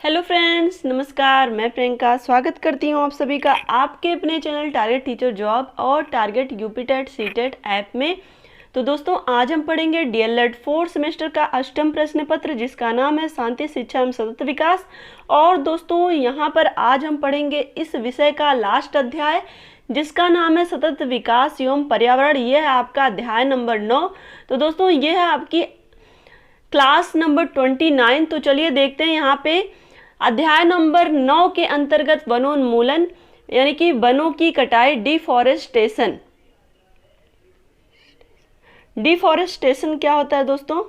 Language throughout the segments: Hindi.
हेलो फ्रेंड्स, नमस्कार। मैं प्रियंका स्वागत करती हूँ आप सभी का आपके अपने चैनल टारगेट टीचर जॉब और target UP TET CTET app में। तो दोस्तों, आज हम पढ़ेंगे डीएलएड 4th सेमेस्टर का अष्टम प्रश्न पत्र, जिसका नाम है शांति, शिक्षा एवं सतत विकास। और दोस्तों, यहाँ पर आज हम पढ़ेंगे इस विषय का लास्ट अध्याय, जिसका नाम है सतत विकास एवं पर्यावरण। ये है आपका अध्याय नंबर 9। तो दोस्तों, ये है आपकी क्लास नंबर 29। तो चलिए देखते हैं यहाँ पे अध्याय नंबर 9 के अंतर्गत वनोन्मूलन यानी कि वनों की कटाई, डिफॉरेस्टेशन। डिफॉरेस्टेशन क्या होता है दोस्तों?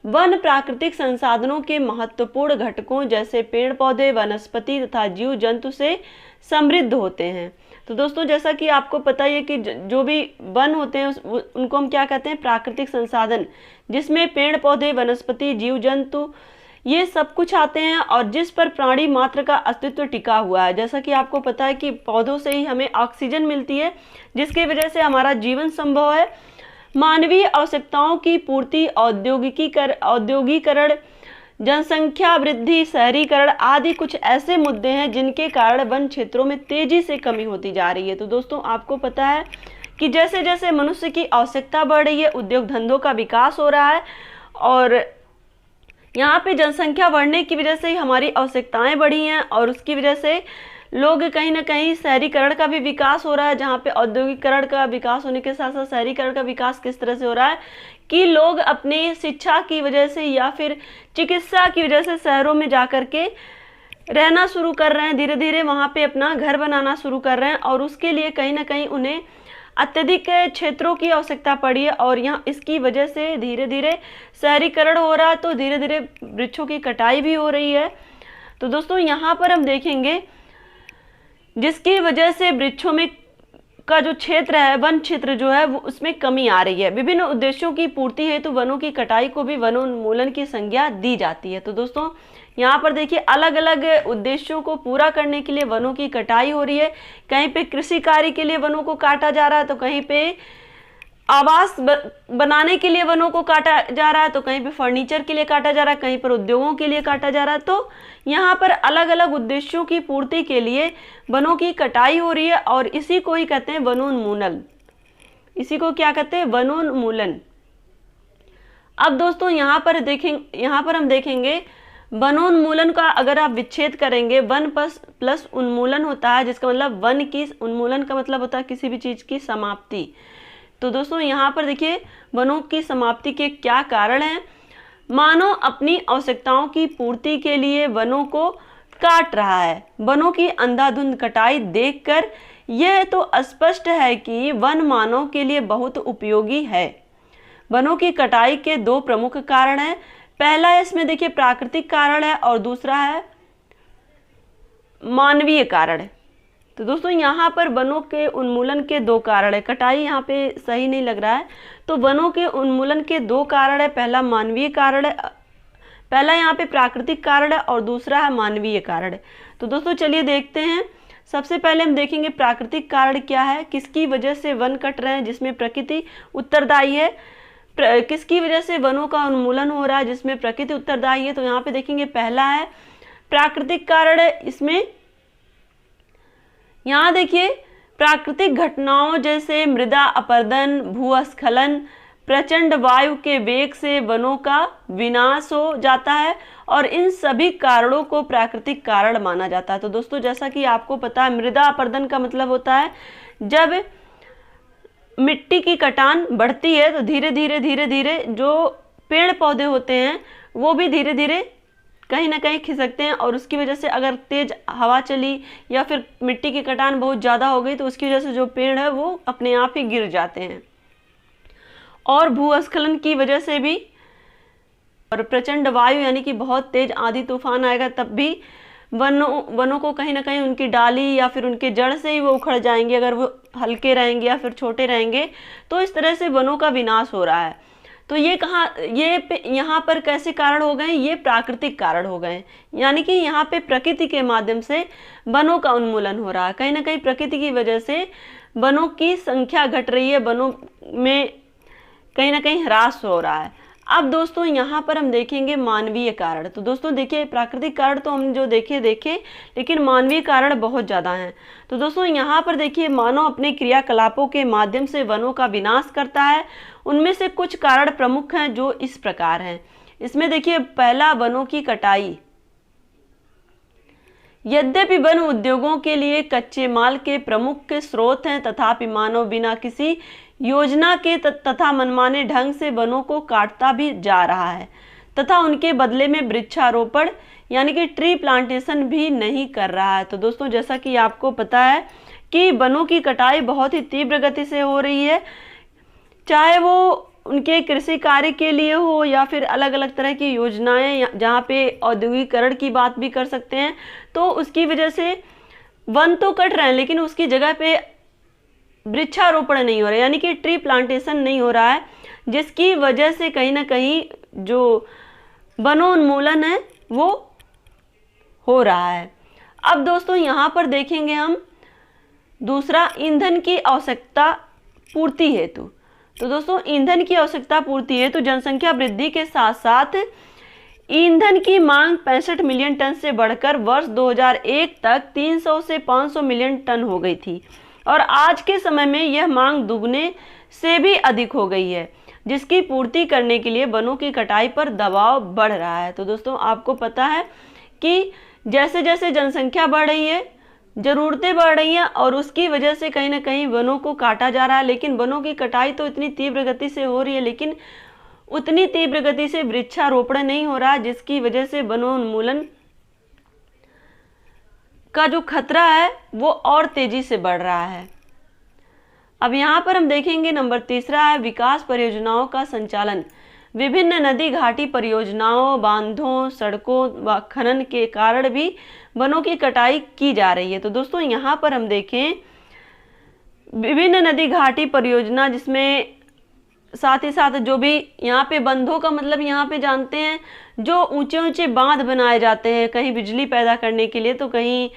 वन प्राकृतिक संसाधनों के महत्वपूर्ण घटकों जैसे पेड़ पौधे, वनस्पति तथा जीव जंतु से समृद्ध होते हैं। तो दोस्तों, जैसा कि आपको पता ही है कि जो भी वन होते हैं उनको हम क्या कहते हैं? प्राकृतिक संसाधन, जिसमें पेड़ पौधे, वनस्पति, जीव जंतु ये सब कुछ आते हैं और जिस पर प्राणी मात्र का अस्तित्व टिका हुआ है। जैसा कि आपको पता है कि पौधों से ही हमें ऑक्सीजन मिलती है, जिसकी वजह से हमारा जीवन संभव है। मानवीय आवश्यकताओं की पूर्ति, औद्योगिकरण, जनसंख्या वृद्धि, शहरीकरण आदि कुछ ऐसे मुद्दे हैं जिनके कारण वन क्षेत्रों में तेजी से कमी होती जा रही है। तो दोस्तों, आपको पता है कि जैसे जैसे मनुष्य की आवश्यकता बढ़ रही है, उद्योग धंधों का विकास हो रहा है और यहाँ पे जनसंख्या बढ़ने की वजह से ही हमारी आवश्यकताएं बढ़ी हैं और उसकी वजह से लोग कहीं ना कहीं शहरीकरण का भी विकास हो रहा है। जहाँ पे औद्योगिकरण का विकास होने के साथ साथ शहरीकरण का विकास किस तरह से हो रहा है कि लोग अपनी शिक्षा की वजह से या फिर चिकित्सा की वजह से शहरों में जा कर के रहना शुरू कर रहे हैं। धीरे धीरे वहाँ पे अपना घर बनाना शुरू कर रहे हैं और उसके लिए कहीं ना कहीं उन्हें अत्यधिक क्षेत्रों की आवश्यकता पड़ी है और यहाँ इसकी वजह से धीरे धीरे शहरीकरण हो रहा है, तो धीरे धीरे वृक्षों की कटाई भी हो रही है। तो दोस्तों, यहाँ पर हम देखेंगे जिसकी वजह से वृक्षों में का जो क्षेत्र है, वन क्षेत्र जो है, वो उसमें कमी आ रही है। विभिन्न उद्देश्यों की पूर्ति हेतु तो वनों की कटाई को भी वनोन्मूलन की संज्ञा दी जाती है। तो दोस्तों, यहाँ पर देखिए अलग अलग उद्देश्यों को पूरा करने के लिए वनों की कटाई हो रही है। कहीं पे कृषि कार्य के लिए वनों को काटा जा रहा है, तो कहीं पे आवास बनाने के लिए वनों को काटा जा रहा है, तो कहीं पे फर्नीचर के लिए काटा जा रहा है, कहीं पर उद्योगों के लिए काटा जा रहा है। तो यहाँ पर अलग अलग उद्देश्यों की पूर्ति के लिए वनों की कटाई हो रही है और इसी को ही कहते हैं वनोन्मूलन। इसी को क्या कहते हैं? वनोन्मूलन। अब दोस्तों, यहाँ पर हम देखेंगे वनोन्मूलन का अगर आप विच्छेद करेंगे, वन प्लस उन्मूलन होता है, जिसका मतलब वन की उन्मूलन का मतलब होता है किसी भी चीज की समाप्ति। तो दोस्तों, यहाँ पर देखिए वनों की समाप्ति के क्या कारण हैं। मानव अपनी आवश्यकताओं की पूर्ति के लिए वनों को काट रहा है। वनों की अंधाधुंध कटाई देखकर यह तो स्पष्ट है कि वन मानव के लिए बहुत उपयोगी है। वनों की कटाई के दो प्रमुख कारण हैं। पहला इसमें देखिए प्राकृतिक कारण है और दूसरा है मानवीय कारण। तो दोस्तों, यहाँ पर वनों के उन्मूलन के दो कारण है। कटाई यहाँ पे सही नहीं लग रहा है, तो वनों के उन्मूलन के दो कारण है। पहला मानवीय कारण है, पहला यहाँ पे प्राकृतिक कारण है और दूसरा है मानवीय कारण। तो दोस्तों, चलिए देखते हैं। सबसे पहले हम देखेंगे प्राकृतिक कारण क्या है, किसकी वजह से वन कट रहे हैं, जिसमें प्रकृति उत्तरदायी है। किसकी वजह से वनों का उन्मूलन हो रहा है, जिसमें प्रकृति उत्तरदायी है। तो यहाँ पे देखेंगे पहला है प्राकृतिक कारण है। इसमें यहाँ देखिए प्राकृतिक घटनाओं जैसे मृदा अपरदन, भूस्खलन, प्रचंड वायु के वेग से वनों का विनाश हो जाता है और इन सभी कारणों को प्राकृतिक कारण माना जाता है। तो दोस्तों, जैसा कि आपको पता है, मृदा अपरदन का मतलब होता है जब मिट्टी की कटान बढ़ती है तो धीरे धीरे जो पेड़ पौधे होते हैं वो भी धीरे धीरे कहीं ना कहीं खिसकते हैं और उसकी वजह से अगर तेज हवा चली या फिर मिट्टी की कटान बहुत ज़्यादा हो गई तो उसकी वजह से जो पेड़ है वो अपने आप ही गिर जाते हैं। और भूस्खलन की वजह से भी, और प्रचंड वायु यानी कि बहुत तेज आंधी तूफान आएगा तब भी वनों को कहीं ना कहीं उनकी डाली या फिर उनके जड़ से ही वो उखड़ जाएंगे। अगर वो हल्के रहेंगे या फिर छोटे रहेंगे तो इस तरह से वनों का विनाश हो रहा है। तो ये यहाँ पर कैसे कारण हो गए? ये प्राकृतिक कारण हो गए, यानी कि यहाँ पे प्रकृति के माध्यम से वनों का उन्मूलन हो रहा है। कहीं ना कहीं प्रकृति की वजह से वनों की संख्या घट रही है, वनों में कहीं ना कहीं ह्रास हो रहा है। अब दोस्तों यहाँ पर हम देखेंगे मानवीय कारण। तो दोस्तों देखिए, प्राकृतिक कारण तो हम जो देखे, लेकिन मानवीय कारण बहुत ज़्यादा हैं। तो दोस्तों यहाँ पर देखिए, मानव अपने क्रियाकलापों के माध्यम से वनों का विनाश करता है। उनमें से कुछ कारण प्रमुख हैं जो इस प्रकार हैं। इसमें देखिए, पहला, वनों की कटाई। यद्यपि वन उद्योगों के लिए कच्चे माल के प्रमुख स्रोत हैं, तथापि मानव बिना किसी योजना के तथा मनमाने ढंग से वनों को काटता भी जा रहा है तथा उनके बदले में वृक्षारोपण यानी कि ट्री प्लांटेशन भी नहीं कर रहा है। तो दोस्तों जैसा कि आपको पता है कि वनों की कटाई बहुत ही तीव्र गति से हो रही है, चाहे वो उनके कृषि कार्य के लिए हो या फिर अलग अलग तरह की योजनाएं, जहाँ पे औद्योगिकरण की बात भी कर सकते हैं। तो उसकी वजह से वन तो कट रहे हैं, लेकिन उसकी जगह पे वृक्षारोपण नहीं हो रहा है, यानी कि ट्री प्लांटेशन नहीं हो रहा है, जिसकी वजह से कहीं ना कहीं जो वनोन्मूलन है वो हो रहा है। अब दोस्तों यहाँ पर देखेंगे हम दूसरा, ईंधन की आवश्यकता पूर्ति हेतु। तो दोस्तों ईंधन की आवश्यकता पूर्ति हेतु जनसंख्या वृद्धि के साथ साथ ईंधन की मांग 65 मिलियन टन से बढ़कर वर्ष 2001 तक 300 से 500 मिलियन टन हो गई थी और आज के समय में यह मांग दुगने से भी अधिक हो गई है, जिसकी पूर्ति करने के लिए वनों की कटाई पर दबाव बढ़ रहा है। तो दोस्तों आपको पता है कि जैसे जैसे जनसंख्या बढ़ रही है, ज़रूरतें बढ़ रही हैं और उसकी वजह से कहीं ना कहीं वनों को काटा जा रहा है। लेकिन वनों की कटाई तो इतनी तीव्र गति से हो रही है, लेकिन उतनी तीव्र गति से वृक्षारोपण नहीं हो रहा है, जिसकी वजह से वनोन्मूलन का जो खतरा है वो और तेजी से बढ़ रहा है। अब यहाँ पर हम देखेंगे नंबर तीसरा है विकास परियोजनाओं का संचालन। विभिन्न नदी घाटी परियोजनाओं, बांधों, सड़कों व खनन के कारण भी वनों की कटाई की जा रही है। तो दोस्तों यहाँ पर हम देखें विभिन्न नदी घाटी परियोजना, जिसमें साथ ही साथ जो भी यहाँ पे बंधों का मतलब यहाँ पे जानते हैं जो ऊंचे ऊंचे बांध बनाए जाते हैं, कहीं बिजली पैदा करने के लिए तो कहीं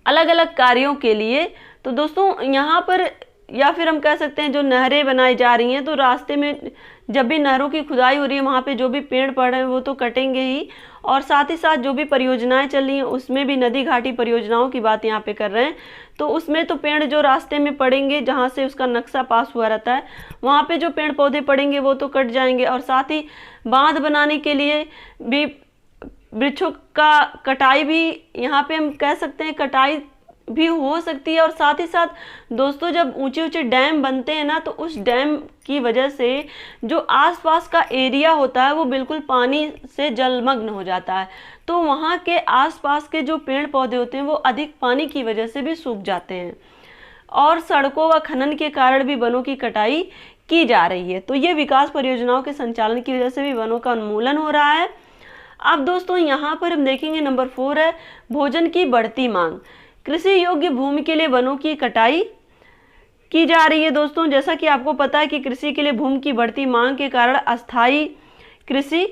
अलग अलग कार्यों के लिए। तो दोस्तों यहाँ पर या फिर हम कह सकते हैं जो नहरें बनाई जा रही हैं, तो रास्ते में जब भी नहरों की खुदाई हो रही है वहाँ पे जो भी पेड़ पड़ रहे हैं वो तो कटेंगे ही, और साथ ही साथ जो भी परियोजनाएं चल रही हैं उसमें भी नदी घाटी परियोजनाओं की बात यहाँ पे कर रहे हैं। तो उसमें तो पेड़ जो रास्ते में पड़ेंगे, जहाँ से उसका नक्शा पास हुआ रहता है, वहाँ पे जो पेड़ पौधे पड़ेंगे वो तो कट जाएंगे, और साथ ही बांध बनाने के लिए भी वृक्षों का कटाई भी यहाँ पे हम कह सकते हैं कटाई भी हो सकती है। और साथ ही साथ दोस्तों जब ऊंचे ऊंचे डैम बनते हैं ना, तो उस डैम की वजह से जो आसपास का एरिया होता है वो बिल्कुल पानी से जलमग्न हो जाता है, तो वहाँ के आसपास के जो पेड़ पौधे होते हैं वो अधिक पानी की वजह से भी सूख जाते हैं, और सड़कों व खनन के कारण भी वनों की कटाई की जा रही है। तो ये विकास परियोजनाओं के संचालन की वजह से भी वनों का उन्मूलन हो रहा है। अब दोस्तों यहाँ पर हम देखेंगे नंबर 4 है भोजन की बढ़ती मांग। कृषि योग्य भूमि के लिए वनों की कटाई की जा रही है। दोस्तों जैसा कि आपको पता है कि कृषि के लिए भूमि की बढ़ती मांग के कारण अस्थायी कृषि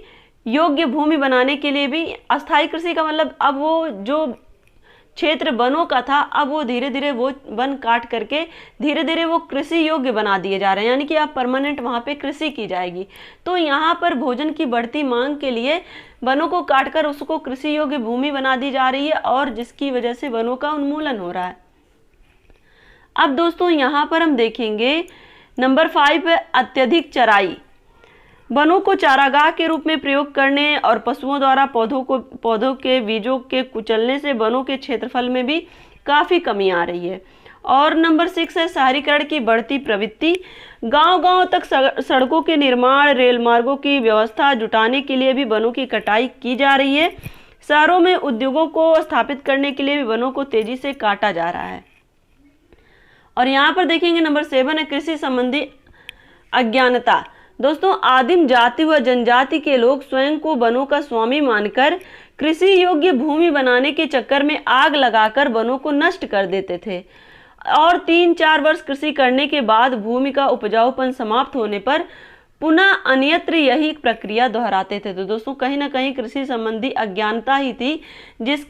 योग्य भूमि बनाने के लिए भी, अस्थायी कृषि का मतलब अब वो जो क्षेत्र वनों का था, अब वो धीरे धीरे वो वन काट करके धीरे धीरे वो कृषि योग्य बना दिए जा रहे हैं, यानी कि अब परमानेंट वहाँ पे कृषि की जाएगी। तो यहाँ पर भोजन की बढ़ती मांग के लिए वनों को काटकर उसको कृषि योग्य भूमि बना दी जा रही है, और जिसकी वजह से वनों का उन्मूलन हो रहा है। अब दोस्तों यहाँ पर हम देखेंगे नंबर 5 है अत्यधिक चराई। वनों को चारागाह के रूप में प्रयोग करने और पशुओं द्वारा पौधों के बीजों के कुचलने से वनों के क्षेत्रफल में भी काफ़ी कमी आ रही है। और नंबर 6 है शहरीकरण की बढ़ती प्रवृत्ति। गांव-गांव तक सड़कों के निर्माण, रेल मार्गों की व्यवस्था जुटाने के लिए भी वनों की कटाई की जा रही है। शहरों में उद्योगों को स्थापित करने के लिए भी वनों को तेजी से काटा जा रहा है। और यहाँ पर देखेंगे नंबर 7 है कृषि संबंधी अज्ञानता। दोस्तों आदिम जाति व जनजाति के लोग स्वयं को वनों का स्वामी मानकर कृषि योग्य भूमि बनाने के चक्कर में आग लगाकर वनों को नष्ट कर देते थे, और 3-4 वर्ष कृषि करने के बाद भूमि का उपजाऊपन समाप्त होने पर पुनः अन्यत्र यही प्रक्रिया दोहराते थे। तो दोस्तों कहीं ना कहीं कृषि संबंधी अज्ञानता ही थी,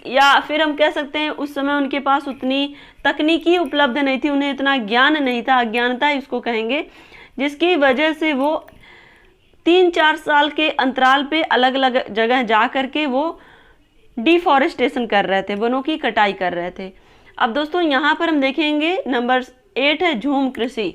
या फिर हम कह सकते हैं उस समय उनके पास उतनी तकनीकी उपलब्ध नहीं थी, उन्हें इतना ज्ञान नहीं था, अज्ञानता इसको कहेंगे, जिसकी वजह से वो 3-4 साल के अंतराल पे अलग अलग जगह जा करके वो डिफॉरेस्टेशन कर रहे थे, वनों की कटाई कर रहे थे। अब दोस्तों यहाँ पर हम देखेंगे नंबर 8 है झूम कृषि।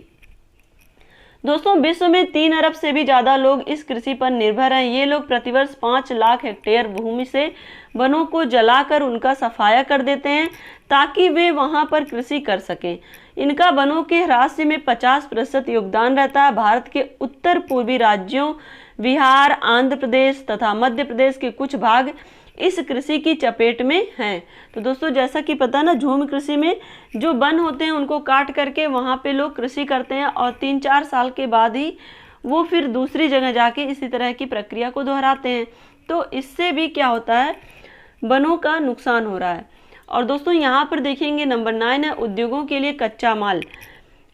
दोस्तों विश्व में 3 अरब से भी ज़्यादा लोग इस कृषि पर निर्भर हैं। ये लोग प्रतिवर्ष 5 लाख हेक्टेयर भूमि से वनों को जलाकर उनका सफाया कर देते हैं ताकि वे वहां पर कृषि कर सकें। इनका वनों के ह्रास में 50% योगदान रहता है। भारत के उत्तर पूर्वी राज्यों बिहार, आंध्र प्रदेश तथा मध्य प्रदेश के कुछ भाग इस कृषि की चपेट में हैं। तो दोस्तों जैसा कि पता ना, झूम कृषि में जो वन होते हैं उनको काट करके वहाँ पे लोग कृषि करते हैं और 3-4 साल के बाद ही वो फिर दूसरी जगह जाके इसी तरह की प्रक्रिया को दोहराते हैं। तो इससे भी क्या होता है, वनों का नुकसान हो रहा है। और दोस्तों यहाँ पर देखेंगे नंबर 9 है उद्योगों के लिए कच्चा माल।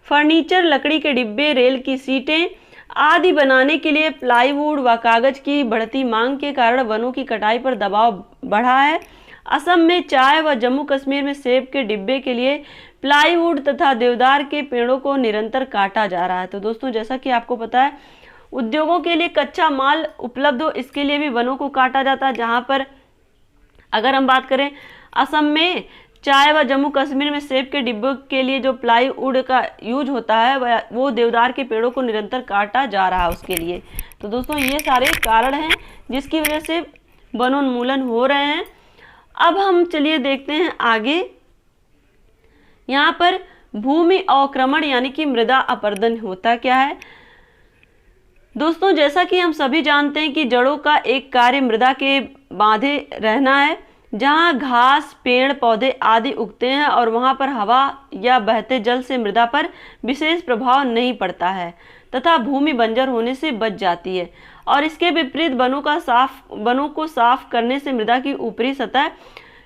फर्नीचर, लकड़ी के डिब्बे, रेल की सीटें आदि बनाने के लिए प्लाईवुड व कागज की बढ़ती मांग के कारण वनों की कटाई पर दबाव बढ़ा है। असम में चाय व जम्मू कश्मीर में सेब के डिब्बे के लिए प्लाईवुड तथा देवदार के पेड़ों को निरंतर काटा जा रहा है। तो दोस्तों जैसा कि आपको पता है, उद्योगों के लिए कच्चा माल उपलब्ध हो इसके लिए भी वनों को काटा जाता है। जहाँ पर अगर हम बात करें असम में चाय व जम्मू कश्मीर में सेब के डिब्बों के लिए जो प्लाईवुड का यूज होता है वो देवदार के पेड़ों को निरंतर काटा जा रहा है उसके लिए। तो दोस्तों ये सारे कारण हैं जिसकी वजह से वनोन्मूलन हो रहे हैं। अब हम चलिए देखते हैं आगे। यहाँ पर भूमि अवक्रमण यानी कि मृदा अपरदन होता क्या है। दोस्तों जैसा कि हम सभी जानते हैं कि जड़ों का एक कार्य मृदा के बांधे रहना है। जहाँ घास, पेड़ पौधे आदि उगते हैं और वहाँ पर हवा या बहते जल से मृदा पर विशेष प्रभाव नहीं पड़ता है तथा भूमि बंजर होने से बच जाती है। और इसके विपरीत वनों को साफ करने से मृदा की ऊपरी सतह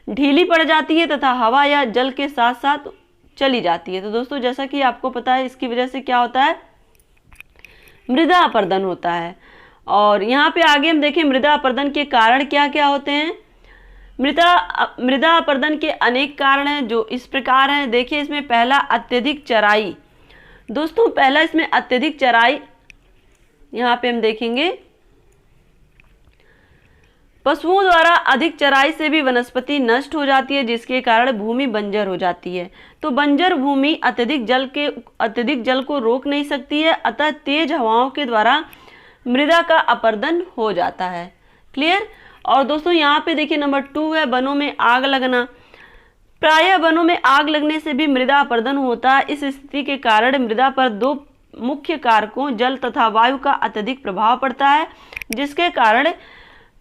ढीली पड़ जाती है तथा हवा या जल के साथ साथ चली जाती है। तो दोस्तों जैसा कि आपको पता है, इसकी वजह से क्या होता है, मृदा अपरदन होता है। और यहाँ पे आगे हम देखें मृदा अपरदन के कारण क्या क्या होते हैं। मृदा अपरदन के अनेक कारण हैं जो इस प्रकार हैं। देखिए इसमें पहला अत्यधिक चराई। दोस्तों पहला इसमें अत्यधिक चराई, यहाँ पे हम देखेंगे पशुओं द्वारा अधिक चराई से भी वनस्पति नष्ट हो जाती है जिसके कारण भूमि बंजर हो जाती है। तो बंजर भूमि अत्यधिक जल को रोक नहीं सकती है, अतः तेज हवाओं के द्वारा मृदा का अपरदन हो जाता है। क्लियर। और दोस्तों यहाँ पे देखिए नंबर 2 है वनों में आग लगना। प्रायः वनों में आग लगने से भी मृदा अपरदन होता है। इस स्थिति के कारण मृदा पर 2 मुख्य कारकों जल तथा वायु का अत्यधिक प्रभाव पड़ता है जिसके कारण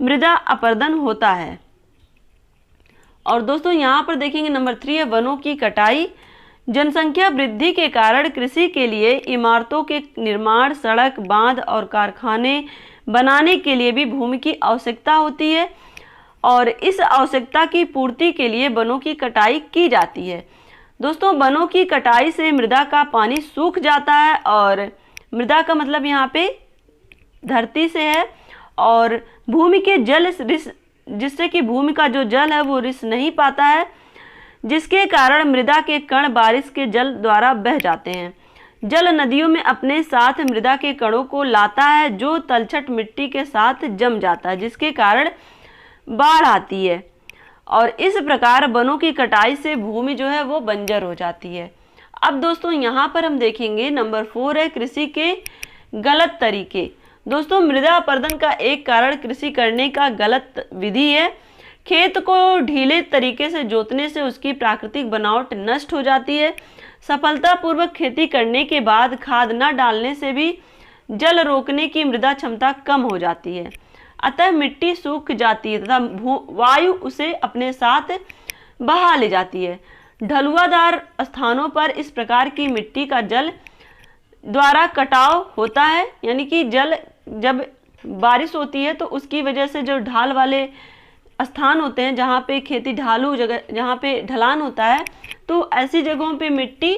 मृदा अपरदन होता है। और दोस्तों यहाँ पर देखेंगे नंबर 3 है वनों की कटाई। जनसंख्या वृद्धि के कारण कृषि के लिए इमारतों के निर्माण, सड़क, बांध और कारखाने बनाने के लिए भी भूमि की आवश्यकता होती है और इस आवश्यकता की पूर्ति के लिए वनों की कटाई की जाती है। दोस्तों वनों की कटाई से मृदा का पानी सूख जाता है और मृदा का मतलब यहाँ पे धरती से है और भूमि के जल जिससे कि भूमि का जो जल है वो रिस नहीं पाता है जिसके कारण मृदा के कण बारिश के जल द्वारा बह जाते हैं। जल नदियों में अपने साथ मृदा के कणों को लाता है जो तलछट मिट्टी के साथ जम जाता है जिसके कारण बाढ़ आती है और इस प्रकार वनों की कटाई से भूमि जो है वो बंजर हो जाती है। अब दोस्तों यहाँ पर हम देखेंगे नंबर 4 है कृषि के गलत तरीके। दोस्तों मृदा अपरदन का एक कारण कृषि करने का गलत विधि है। खेत को ढीले तरीके से जोतने से उसकी प्राकृतिक बनावट नष्ट हो जाती है। सफलतापूर्वक खेती करने के बाद खाद न डालने से भी जल रोकने की मृदा क्षमता कम हो जाती है, अतः मिट्टी सूख जाती है तथा वायु उसे अपने साथ बहा ले जाती है। ढलुआदार स्थानों पर इस प्रकार की मिट्टी का जल द्वारा कटाव होता है, यानी कि जल जब बारिश होती है तो उसकी वजह से जो ढाल वाले स्थान होते हैं जहाँ पे खेती ढालू जगह जहाँ पे ढलान होता है तो ऐसी जगहों पे मिट्टी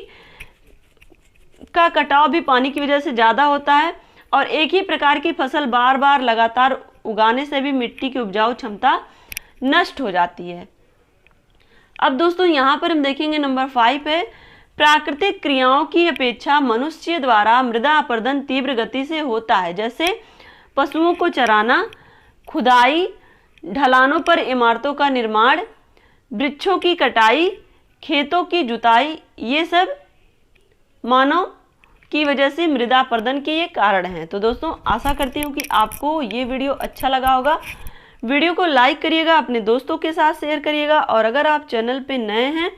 का कटाव भी पानी की वजह से ज़्यादा होता है और एक ही प्रकार की फसल बार बार लगातार उगाने से भी मिट्टी की उपजाऊ क्षमता नष्ट हो जाती है। अब दोस्तों यहाँ पर हम देखेंगे नंबर 5 है प्राकृतिक क्रियाओं की अपेक्षा मनुष्य द्वारा मृदा अपरदन तीव्र गति से होता है। जैसे पशुओं को चराना, खुदाई, ढलानों पर इमारतों का निर्माण, वृक्षों की कटाई, खेतों की जुताई, ये सब मानव की वजह से मृदा अपरदन के ये कारण हैं। तो दोस्तों आशा करती हूँ कि आपको ये वीडियो अच्छा लगा होगा। वीडियो को लाइक करिएगा, अपने दोस्तों के साथ शेयर करिएगा, और अगर आप चैनल पे नए हैं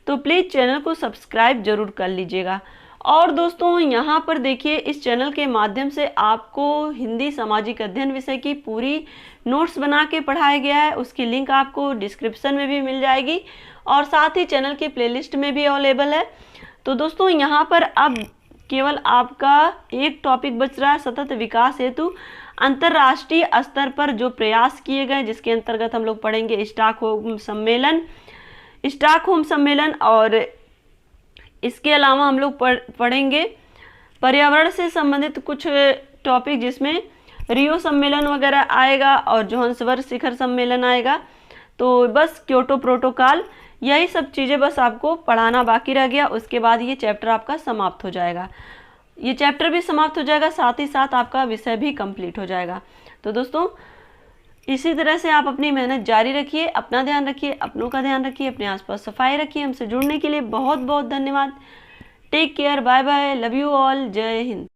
तो प्लीज़ चैनल को सब्सक्राइब जरूर कर लीजिएगा। और दोस्तों यहाँ पर देखिए, इस चैनल के माध्यम से आपको हिंदी सामाजिक अध्ययन विषय की पूरी नोट्स बना के पढ़ाया गया है। उसकी लिंक आपको डिस्क्रिप्शन में भी मिल जाएगी और साथ ही चैनल के प्लेलिस्ट में भी अवेलेबल है। तो दोस्तों यहाँ पर अब केवल आपका एक टॉपिक बच रहा है, सतत विकास हेतु अंतर्राष्ट्रीय स्तर पर जो प्रयास किए गए, जिसके अंतर्गत हम लोग पढ़ेंगे स्टॉकहोम सम्मेलन, और इसके अलावा हम लोग पढ़ेंगे पर्यावरण से संबंधित कुछ टॉपिक, जिसमें रियो सम्मेलन वगैरह आएगा और जोहान्सबर्ग शिखर सम्मेलन आएगा। तो बस क्योटो प्रोटोकॉल, यही सब चीज़ें बस आपको पढ़ाना बाकी रह गया। उसके बाद ये चैप्टर आपका समाप्त हो जाएगा, ये चैप्टर भी समाप्त हो जाएगा, साथ ही साथ आपका विषय भी कंप्लीट हो जाएगा। तो दोस्तों इसी तरह से आप अपनी मेहनत जारी रखिए, अपना ध्यान रखिए, अपनों का ध्यान रखिए, अपने आसपास सफाई रखिए। हमसे जुड़ने के लिए बहुत बहुत धन्यवाद। Take care, bye bye, love you all, जय हिंद।